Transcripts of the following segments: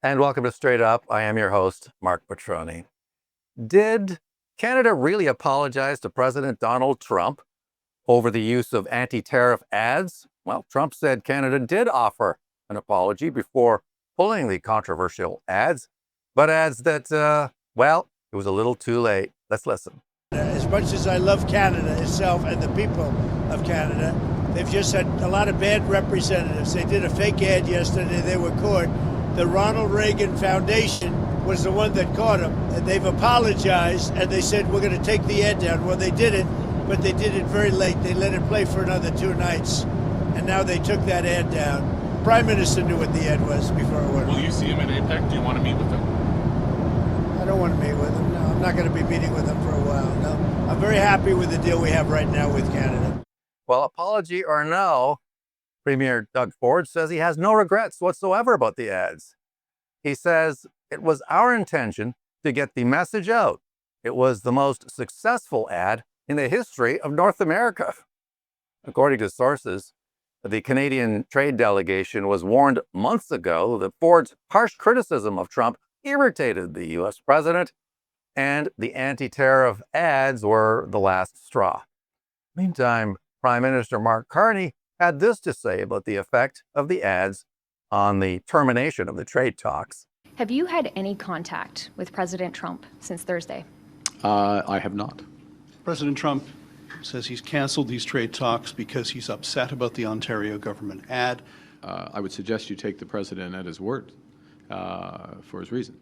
And welcome to Straight Up. I am your host, Marc Patrone. Did Canada really apologize to President Donald Trump over the use of anti-tariff ads? Well, Trump said Canada did offer an apology before pulling the controversial ads, but adds that, it was a little too late. Let's listen. As much as I love Canada itself and the people of Canada, they've just had a lot of bad representatives. They did a fake ad yesterday. They were caught. The Ronald Reagan Foundation was the one that caught them. And they've apologized, and they said, we're going to take the ad down. Well, they did it, but they did it very late. They let it play for another 2 nights, and now they took that ad down. Prime Minister knew what the ad was before it went. Will you see him at APEC? Do you want to meet with him? I don't want to meet with him. No, I'm not going to be meeting with him for a while. No, I'm very happy with the deal we have right now with Canada. Well, apology or no, Premier Doug Ford says he has no regrets whatsoever about the ads. He says it was our intention to get the message out. It was the most successful ad in the history of North America. According to sources, the Canadian trade delegation was warned months ago that Ford's harsh criticism of Trump irritated the U.S. president, and the anti-tariff ads were the last straw. Meantime, Prime Minister Mark Carney had this to say about the effect of the ads on the termination of the trade talks. Have you had any contact with President Trump since Thursday? I have not. President Trump says he's canceled these trade talks because he's upset about the Ontario government ad. I would suggest you take the president at his word for his reason.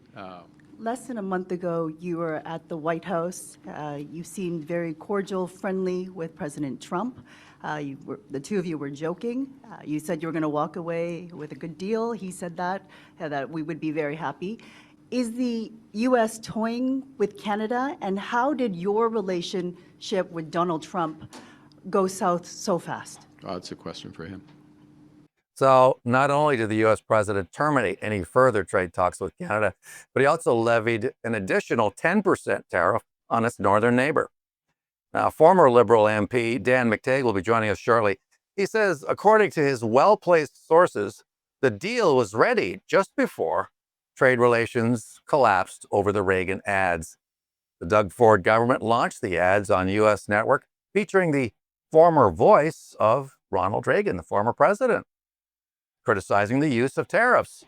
Less than a month ago, you were at the White House. You seemed very cordial, friendly with President Trump. The two of you were joking. You said you were going to walk away with a good deal. He said that we would be very happy. Is the U.S. toying with Canada? And how did your relationship with Donald Trump go south so fast? It's a question for him. So not only did the U.S. president terminate any further trade talks with Canada, but he also levied an additional 10% tariff on its northern neighbor. Now, former Liberal MP Dan McTeague will be joining us shortly. He says, according to his well-placed sources, the deal was ready just before trade relations collapsed over the Reagan ads. The Doug Ford government launched the ads on U.S. network featuring the former voice of Ronald Reagan, the former president, criticizing the use of tariffs.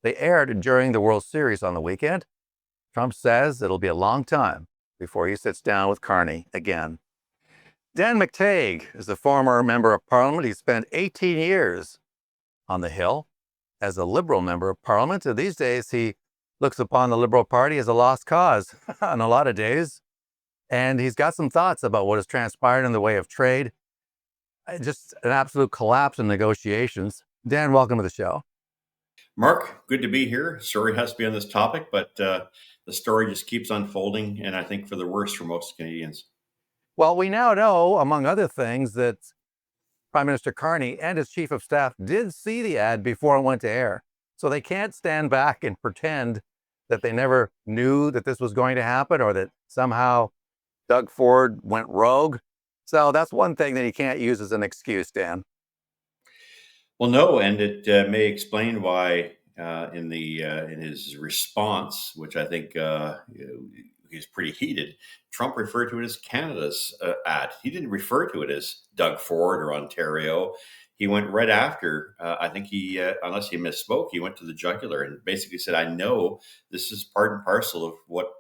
They aired during the World Series on the weekend. Trump says it'll be a long time before he sits down with Carney again. Dan McTeague is a former member of Parliament. He spent 18 years on the Hill as a Liberal member of Parliament. And these days, he looks upon the Liberal Party as a lost cause on a lot of days. And he's got some thoughts about what has transpired in the way of trade. Just an absolute collapse in negotiations. Dan, welcome to the show. Mark, good to be here. Sorry it has to be on this topic, but the story just keeps unfolding, and I think for the worse for most Canadians. Well, we now know, among other things, that Prime Minister Carney and his chief of staff did see the ad before it went to air. So they can't stand back and pretend that they never knew that this was going to happen or that somehow Doug Ford went rogue. So that's one thing that he can't use as an excuse, Dan. Well, no, and it may explain why in his response, which I think is pretty heated, Trump referred to it as Canada's ad. He didn't refer to it as Doug Ford or Ontario. He went right after. I think he, unless he misspoke, he went to the jugular and basically said, "I know this is part and parcel of what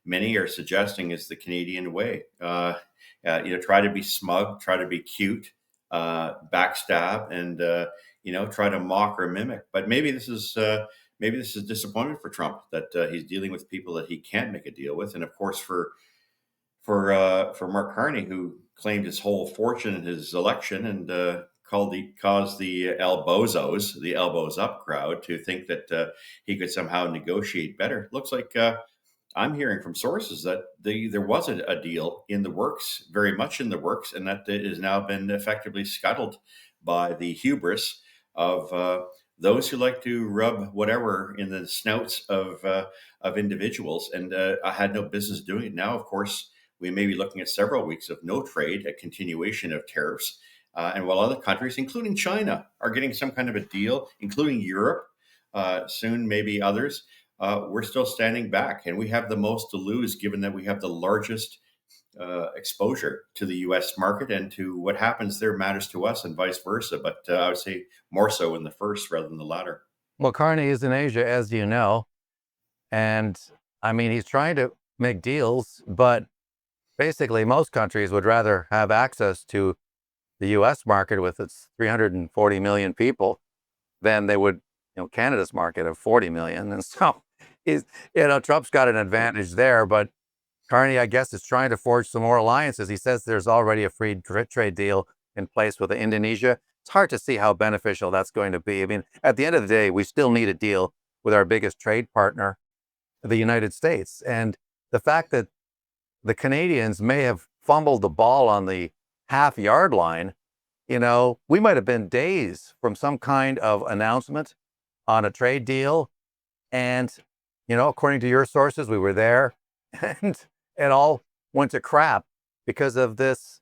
many are suggesting is the Canadian way. Try to be smug, try to be cute." Backstab and try to mock or mimic. But maybe this is disappointment for Trump that he's dealing with people that he can't make a deal with, and of course for Mark Carney, who claimed his whole fortune in his election and caused the elbows up crowd to think that he could somehow negotiate better. Looks like I'm hearing from sources that there was a deal in the works, very much in the works, and that it has now been effectively scuttled by the hubris of those who like to rub whatever in the snouts of individuals. And I had no business doing it. Now, of course, we may be looking at several weeks of no trade, a continuation of tariffs. And while other countries, including China, are getting some kind of a deal, including Europe, soon maybe others, we're still standing back, and we have the most to lose, given that we have the largest exposure to the U.S. market, and to what happens there matters to us, and vice versa. But I would say more so in the first rather than the latter. Well, Carney is in Asia, as you know, and I mean, he's trying to make deals, but basically most countries would rather have access to the U.S. market with its 340 million people than they would, Canada's market of 40 million. And so, Trump's got an advantage there, but Carney, I guess, is trying to forge some more alliances. He says there's already a free trade deal in place with Indonesia. It's hard to see how beneficial that's going to be. I mean, at the end of the day, we still need a deal with our biggest trade partner, the United States. And the fact that the Canadians may have fumbled the ball on the half-yard line, we might have been days from some kind of announcement on a trade deal. And, according to your sources, we were there, and it all went to crap because of this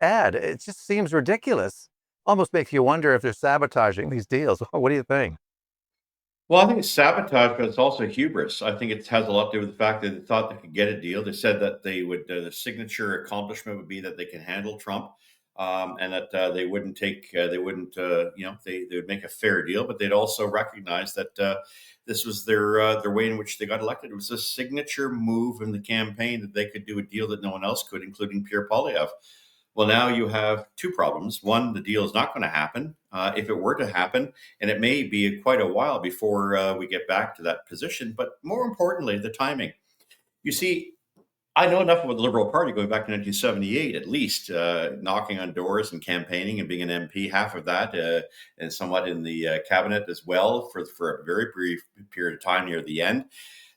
ad. It just seems ridiculous. Almost makes you wonder if they're sabotaging these deals. What do you think? Well, I think it's sabotage, but it's also hubris. I think it has a lot to do with the fact that they thought they could get a deal. They said that they would, the signature accomplishment would be that they can handle Trump, and that they wouldn't take, they would make a fair deal, but they'd also recognize that this was their way in which they got elected. It was a signature move in the campaign that they could do a deal that no one else could, including Pierre Poilievre. Well, now you have two problems. One, the deal is not going to happen. If it were to happen, and it may be quite a while before we get back to that position, but more importantly, the timing. You see, I know enough about the Liberal Party going back to 1978, at least, knocking on doors and campaigning and being an MP, half of that, and somewhat in the cabinet as well for a very brief period of time near the end,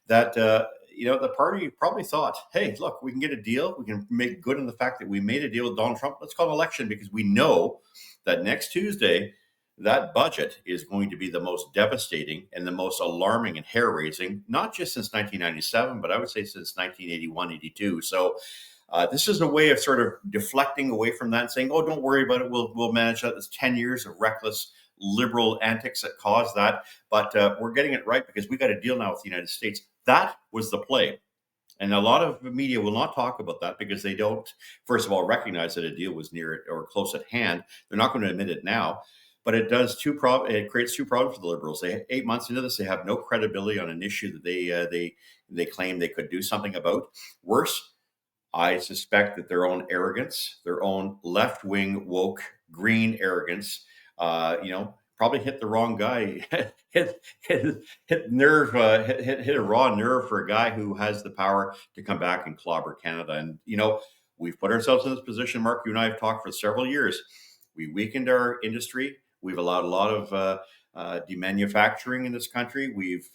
that the party probably thought, hey, look, we can get a deal. We can make good on the fact that we made a deal with Donald Trump. Let's call an election, because we know that next Tuesday, that budget is going to be the most devastating and the most alarming and hair-raising, not just since 1997, but I would say since 1981, 82. So this is a way of sort of deflecting away from that and saying, oh, don't worry about it. We'll manage that. It's 10 years of reckless liberal antics that caused that. But we're getting it right because we got a deal now with the United States. That was the play. And a lot of the media will not talk about that because they don't, first of all, recognize that a deal was near it or close at hand. They're not going to admit it now. But it does it creates two problems for the Liberals. 8 months into this, they have no credibility on an issue that they claim they could do something about. Worse, I suspect that their own arrogance, their own left-wing woke green arrogance, probably hit the wrong guy. hit a raw nerve for a guy who has the power to come back and clobber Canada. And we've put ourselves in this position. Mark, you and I have talked for several years. We weakened our industry. We've allowed a lot of demanufacturing in this country. We've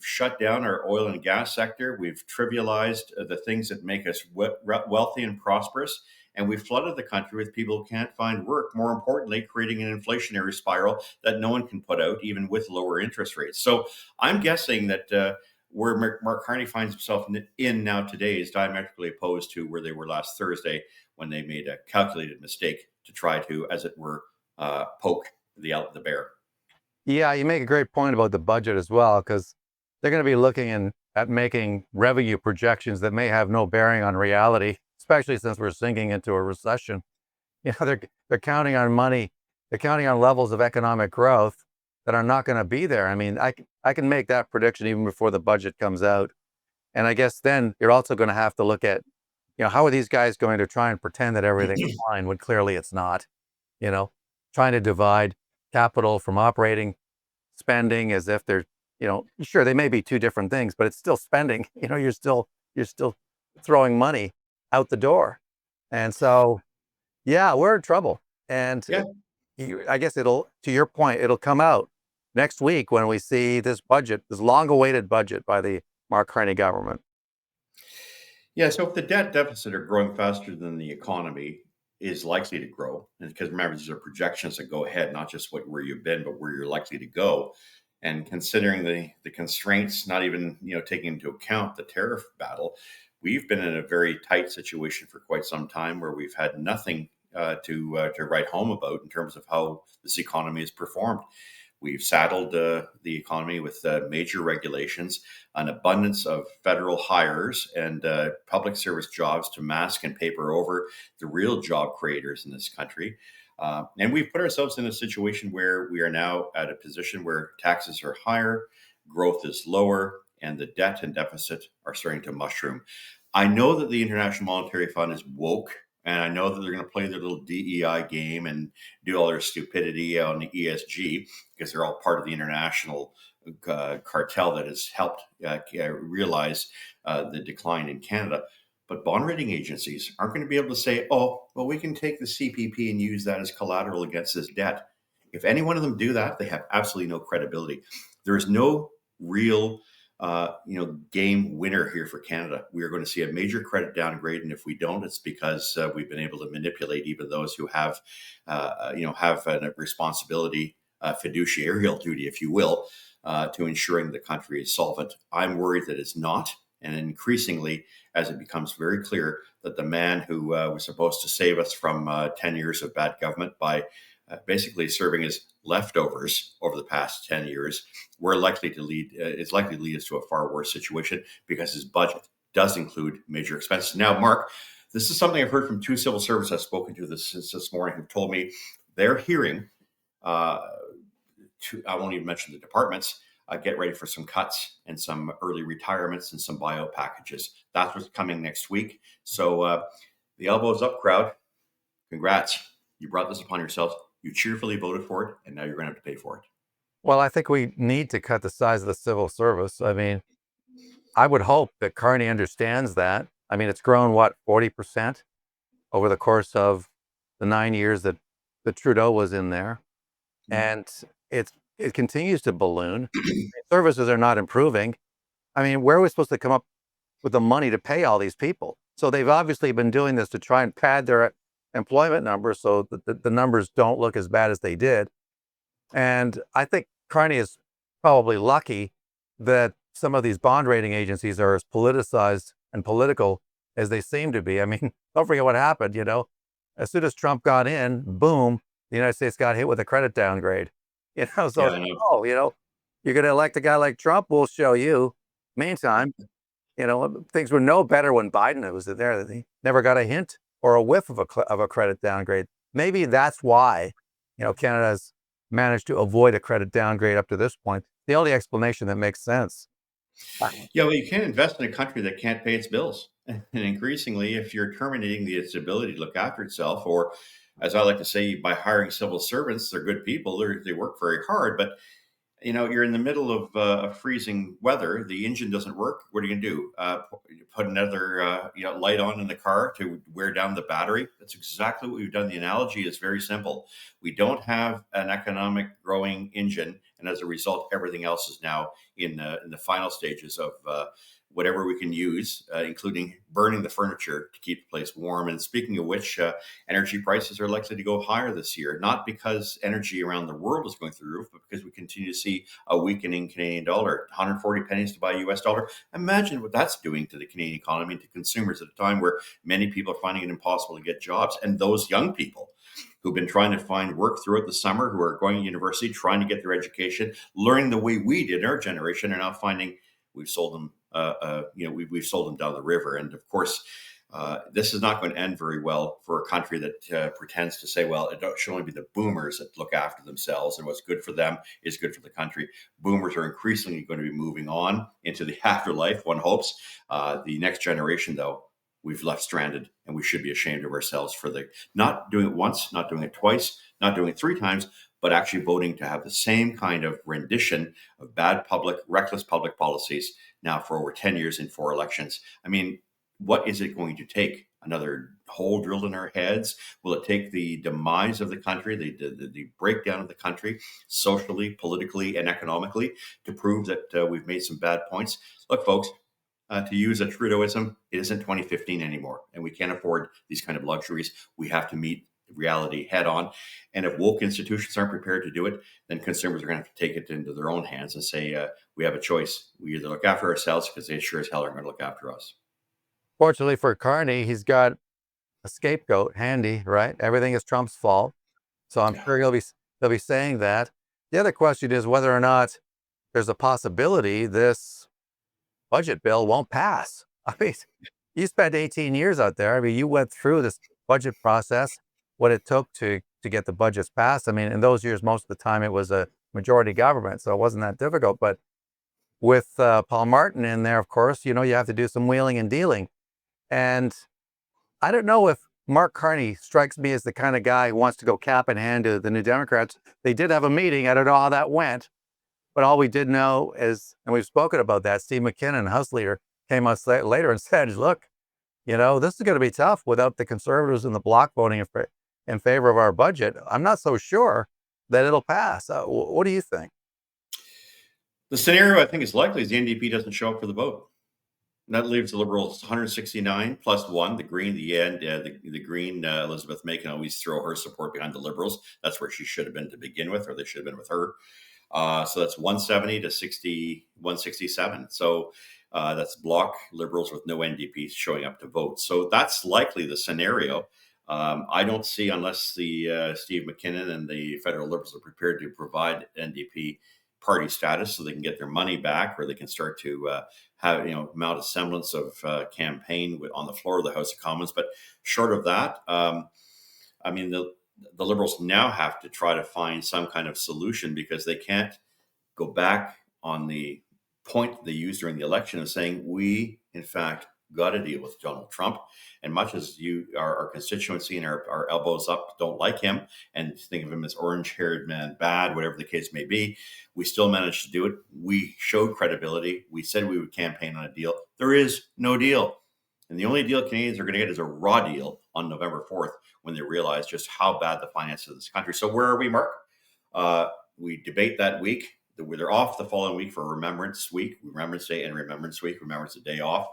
shut down our oil and gas sector. We've trivialized the things that make us wealthy and prosperous. And we've flooded the country with people who can't find work. More importantly, creating an inflationary spiral that no one can put out, even with lower interest rates. So I'm guessing that where Mark Carney finds himself in now today is diametrically opposed to where they were last Thursday, when they made a calculated mistake to try to, as it were, poke the bear. Yeah, you make a great point about the budget as well, because they're going to be looking at making revenue projections that may have no bearing on reality, especially since we're sinking into a recession. They're counting on money. They're counting on levels of economic growth that are not going to be there. I mean, I can make that prediction even before the budget comes out. And I guess then you're also going to have to look at, how are these guys going to try and pretend that everything's fine when clearly it's not? Trying to divide capital from operating spending as if they're, sure, they may be two different things, but it's still spending. You're still throwing money out the door. And so, yeah, we're in trouble. And Yeah. I guess to your point, it'll come out next week when we see this budget, this long-awaited budget by the Mark Carney government. Yeah, so if the debt deficit are growing faster than the economy is likely to grow, and because remember, these are projections that go ahead, not just where you've been, but where you're likely to go. And considering the constraints, not even taking into account the tariff battle, we've been in a very tight situation for quite some time, where we've had nothing to write home about in terms of how this economy has performed. We've saddled the economy with major regulations, an abundance of federal hires, and public service jobs to mask and paper over the real job creators in this country. And we've put ourselves in a situation where we are now at a position where taxes are higher, growth is lower, and the debt and deficit are starting to mushroom. I know that the International Monetary Fund is woke, and I know that they're going to play their little DEI game and do all their stupidity on the ESG because they're all part of the international cartel that has helped realize the decline in Canada. But bond rating agencies aren't going to be able to say, oh, well, we can take the CPP and use that as collateral against this debt. If any one of them do that, they have absolutely no credibility. There is no real game winner here for Canada. We are going to see a major credit downgrade, and if we don't, it's because we've been able to manipulate even those who have a responsibility, fiduciarial duty, if you will, to ensuring the country is solvent. I'm worried that it's not, and increasingly, as it becomes very clear that the man who was supposed to save us from 10 years of bad government by basically serving as leftovers over the past 10 years, is likely to lead us to a far worse situation because his budget does include major expenses. Now, Mark, this is something I've heard from two civil servants I've spoken to this morning who've told me they're hearing, I won't even mention the departments, get ready for some cuts and some early retirements and some buyout packages. That's what's coming next week. So the elbows up, crowd. Congrats. You brought this upon yourselves. You cheerfully voted for it, and now you're going to have to pay for it. Well, I think we need to cut the size of the civil service. I mean, I would hope that Carney understands that. I mean, it's grown, 40% over the course of the 9 years that Trudeau was in there. And it continues to balloon. Services are not improving. I mean, where are we supposed to come up with the money to pay all these people? So they've obviously been doing this to try and pad their employment numbers so that the numbers don't look as bad as they did. And I think Carney is probably lucky that some of these bond rating agencies are as politicized and political as they seem to be. I mean, don't forget what happened, as soon as Trump got in, boom, the United States got hit with a credit downgrade. So, you're going to elect a guy like Trump, we'll show you. Meantime, things were no better when Biden was there. He never got a hint or a whiff of a credit downgrade. Maybe that's why, Canada's managed to avoid a credit downgrade up to this point. The only explanation that makes sense. Yeah, well, you can't invest in a country that can't pay its bills. And increasingly, if you're terminating its ability to look after itself, or as I like to say, by hiring civil servants, they're good people, they work very hard, but you're in the middle of freezing weather. The engine doesn't work. What are you going to do? Put another light on in the car to wear down the battery? That's exactly what we've done. The analogy is very simple. We don't have an economic growing engine, and as a result, everything else is now in the final stages of whatever we can use, including burning the furniture to keep the place warm. And speaking of which, energy prices are likely to go higher this year, not because energy around the world is going through the roof, but because we continue to see a weakening Canadian dollar, 140 pennies to buy a US dollar. Imagine what that's doing to the Canadian economy and to consumers at a time where many people are finding it impossible to get jobs. And those young people who've been trying to find work throughout the summer, who are going to university, trying to get their education, learning the way we did in our generation, are now finding we've sold them we've sold them down the river. And of course, this is not going to end very well for a country that pretends to say, well, it should only be the boomers that look after themselves, and what's good for them is good for the country. Boomers are increasingly going to be moving on into the afterlife, one hopes. The next generation, though, we've left stranded, and we should be ashamed of ourselves for not doing it once, not doing it twice, not doing it 3 times, but actually voting to have the same kind of rendition of bad reckless public policies now for over 10 years in 4 elections. I mean, what is it going to take? Another hole drilled in our heads? Will it take the demise of the country, the breakdown of the country, socially, politically, and economically, to prove that we've made some bad points? Look, folks, to use a Trudeauism, it isn't 2015 anymore, and we can't afford these kind of luxuries. We have to meet reality head on. And if woke institutions aren't prepared to do it, then consumers are going to have to take it into their own hands and say, we have a choice. We either look after ourselves, because they sure as hell are going to look after us. Fortunately for Carney, he's got a scapegoat handy, right? Everything is Trump's fault. So I'm sure he'll be saying that. The other question is whether or not there's a possibility this budget bill won't pass. I mean, you spent 18 years out there. I mean, you went through this budget process, what it took to get the budgets passed. I mean, in those years, most of the time it was a majority government, so it wasn't that difficult. But with Paul Martin in there, of course, you have to do some wheeling and dealing. And I don't know if Mark Carney strikes me as the kind of guy who wants to go cap in hand to the New Democrats. They did have a meeting. I don't know how that went. But all we did know is, and we've spoken about that, Steve McKinnon, House Leader, came out later and said, look, this is going to be tough without the Conservatives and the Bloc voting in favor of our budget. I'm not so sure that it'll pass. What do you think? The scenario I think is likely is the NDP doesn't show up for the vote. And that leaves the Liberals 169 plus one. The Green, the Green, Elizabeth May can always throw her support behind the Liberals. That's where she should have been to begin with, or they should have been with her. So that's 170 to 167. So that's Bloc Liberals with no NDP showing up to vote. So that's likely the scenario. I don't see, unless the Steve McKinnon and the federal Liberals are prepared to provide NDP party status so they can get their money back, or they can start to mount a semblance of campaign on the floor of the House of Commons. But short of that, I mean, the Liberals now have to try to find some kind of solution, because they can't go back on the point they used during the election of saying, we, in fact, got to deal with Donald Trump. And much as our constituency and our elbows up don't like him and think of him as orange-haired man bad, whatever the case may be, we still managed to do it. We showed credibility. We said we would campaign on a deal. There is no deal. And the only deal Canadians are going to get is a raw deal on November 4th, when they realize just how bad the finances of this country. So where are we, Mark? We debate that week. They're off the following week for Remembrance Week, Remembrance Day and Remembrance Week, Remembrance Day off.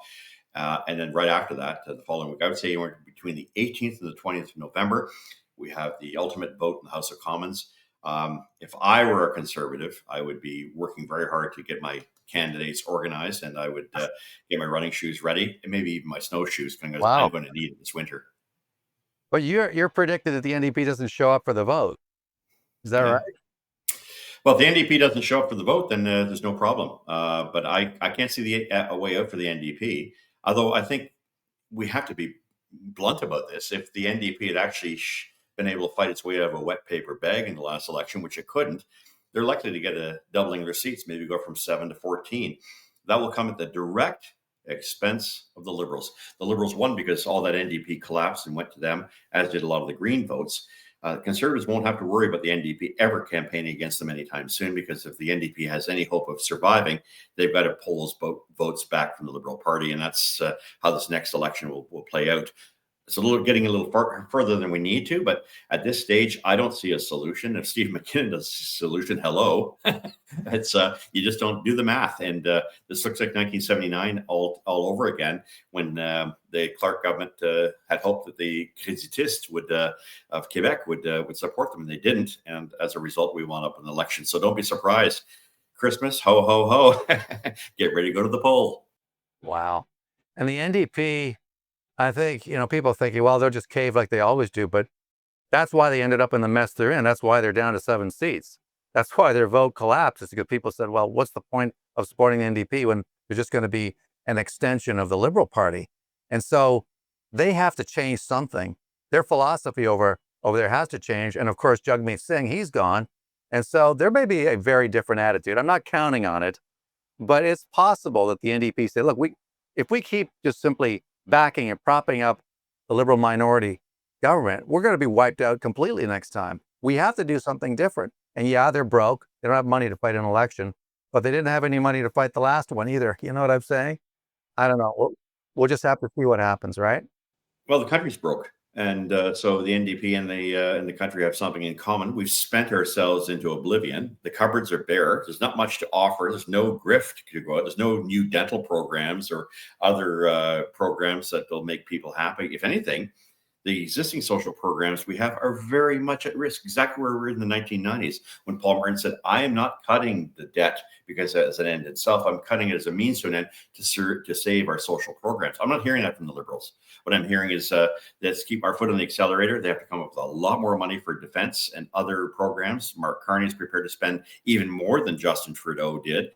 And then right after that, the following week, I would say between the 18th and the 20th of November, we have the ultimate vote in the House of Commons. If I were a Conservative, I would be working very hard to get my candidates organized, and I would get my running shoes ready, and maybe even my snowshoes, because Wow. I'm going to need it this winter. But you're predicted that the NDP doesn't show up for the vote. Is that right? Well, if the NDP doesn't show up for the vote, then there's no problem. But I can't see a way out for the NDP. Although I think we have to be blunt about this. If the NDP had actually been able to fight its way out of a wet paper bag in the last election, which it couldn't, they're likely to get a doubling their seats, maybe go from 7 to 14. That will come at the direct expense of the Liberals. The Liberals won because all that NDP collapsed and went to them, as did a lot of the Green votes. Conservatives won't have to worry about the NDP ever campaigning against them anytime soon, because if the NDP has any hope of surviving, they've got to pull those votes back from the Liberal Party, and that's how this next election will play out. It's getting a little further than we need to, but at this stage, I don't see a solution. If Steve McKinnon does a solution, hello, it's you just don't do the math. And this looks like 1979 all over again, when the Clark government had hoped that the Créditistes of Quebec would support them, and they didn't. And as a result, we wound up with an election. So don't be surprised. Christmas, ho, ho, ho. Get ready to go to the poll. Wow. And the NDP, I think, people thinking, well, they'll just cave like they always do, but that's why they ended up in the mess they're in. That's why they're down to 7 seats. That's why their vote collapsed, is because people said, well, what's the point of supporting the NDP when they're just going to be an extension of the Liberal Party? And so they have to change something. Their philosophy over there has to change. And of course, Jagmeet Singh, he's gone. And so there may be a very different attitude. I'm not counting on it, but it's possible that the NDP say, look, if we keep just simply backing and propping up the Liberal minority government, we're going to be wiped out completely next time. We have to do something different. And yeah, they're broke. They don't have money to fight an election, but they didn't have any money to fight the last one either. You know what I'm saying? I don't know. We'll just have to see what happens, right? Well, the country's broke. And so the NDP and the country have something in common. We've spent ourselves into oblivion. The cupboards are bare. There's not much to offer. There's no grift to go out. There's no new dental programs or other programs that will make people happy. If anything, the existing social programs we have are very much at risk, exactly where we were in the 1990s when Paul Martin said, I am not cutting the debt because as an end itself, I'm cutting it as a means to an end to save our social programs. I'm not hearing that from the Liberals. What I'm hearing is let's keep our foot on the accelerator. They have to come up with a lot more money for defense and other programs. Mark Carney is prepared to spend even more than Justin Trudeau did.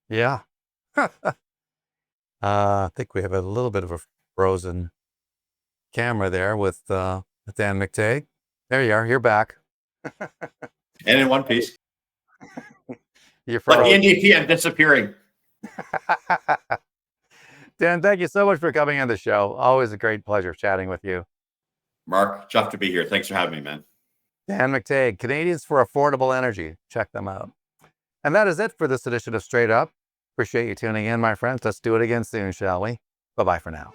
Yeah. I think we have a little bit of a frozen camera there with Dan McTeague. There you are. You're back. And in one piece. You're But the frozen. NDP, I'm disappearing. Dan, thank you so much for coming on the show. Always a great pleasure chatting with you. Mark, chuffed to be here. Thanks for having me, man. Dan McTeague, Canadians for Affordable Energy. Check them out. And that is it for this edition of Straight Up. Appreciate you tuning in, my friends. Let's do it again soon, shall we? Bye-bye for now.